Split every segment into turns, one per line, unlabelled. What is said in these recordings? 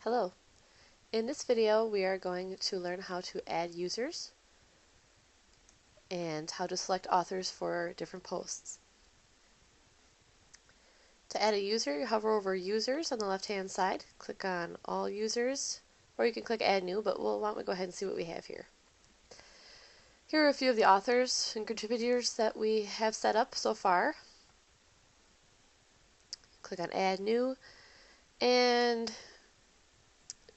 Hello. In this video we are going to learn how to add users and how to select authors for different posts. To add a user, you hover over Users on the left hand side, click on All Users, or you can click Add New, but why don't we go ahead and see what we have here. Here are a few of the authors and contributors that we have set up so far. Click on Add New, and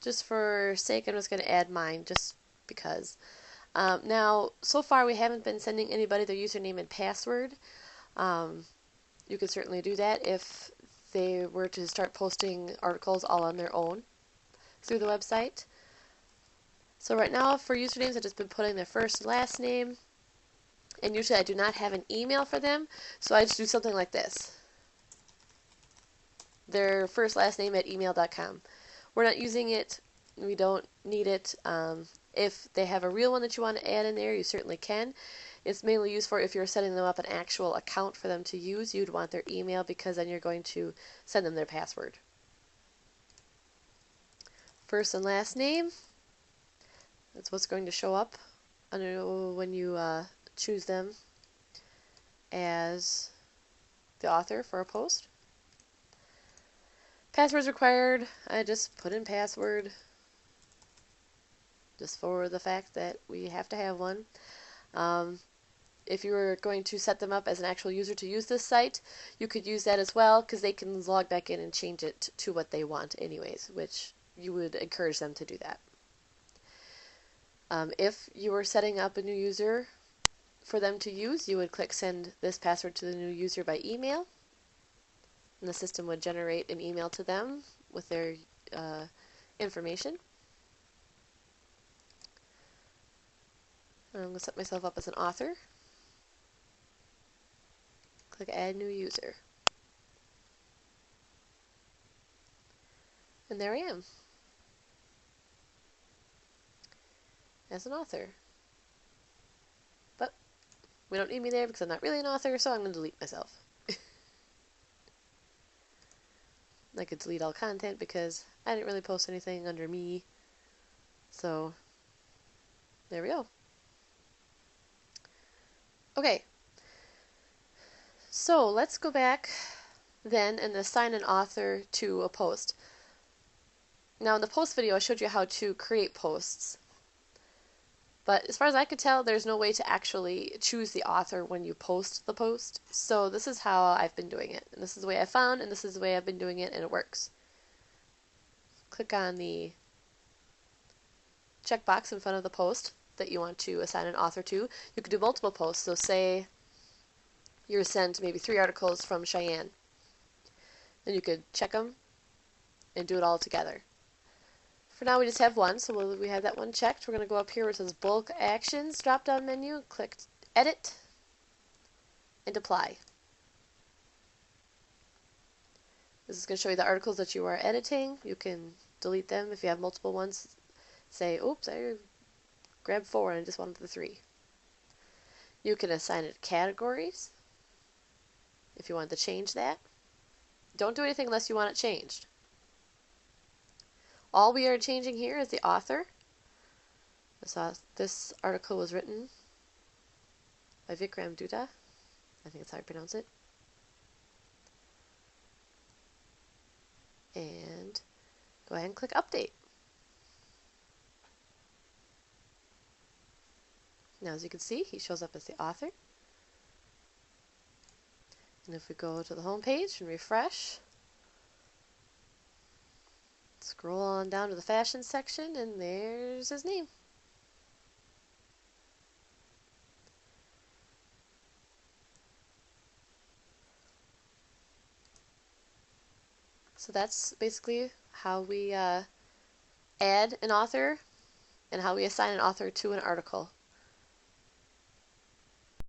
just for sake I'm just going to add mine just because. Now, so far we haven't been sending anybody their username and password. You could certainly do that if they were to start posting articles all on their own through the website. So right now for usernames I've just been putting their first and last name, and usually I do not have an email for them, so I just do something like this. Their first last name at email.com. We're not using it, we don't need it. If they have a real one that you want to add in there, you certainly can. It's mainly used for if you're setting them up an actual account for them to use, you'd want their email because then you're going to send them their password. First and last name, that's what's going to show up when you choose them as the author for a post. Passwords required, I just put in password just for the fact that we have to have one. If you were going to set them up as an actual user to use this site, you could use that as well because they can log back in and change it to what they want anyways, which you would encourage them to do that. If you were setting up a new user for them to use, you would click send this password to the new user by email, and the system would generate an email to them with their information. I'm going to set myself up as an author. Click Add New User. And there I am, as an author. But we don't need me there because I'm not really an author, so I'm going to delete myself. I could delete all content because I didn't really post anything under me. So there we go. Okay, so let's go back then and assign an author to a post. Now in the post video I showed you how to create posts, but as far as I could tell there's no way to actually choose the author when you post the post. So this is how I've been doing it, and this is the way I found, and this is the way I've been doing it, and it works. Click on the checkbox in front of the post that you want to assign an author to. You could do multiple posts, so say you're sent maybe 3 articles from Cheyenne. Then you could check them and do it all together. For now we just have one, so we have that one checked. We're going to go up here where it says Bulk Actions drop down menu, click Edit, and Apply. This is going to show you the articles that you are editing. You can delete them if you have multiple ones. Say, oops, I grabbed 4 and I just wanted the 3. You can assign it categories if you want to change that. Don't do anything unless you want it changed. All we are changing here is the author. This article was written by Vikram Dutta. I think that's how you pronounce it. And go ahead and click Update. Now as you can see, he shows up as the author. And if we go to the home page and refresh, scroll on down to the fashion section, and there's his name. So that's basically how we add an author and how we assign an author to an article.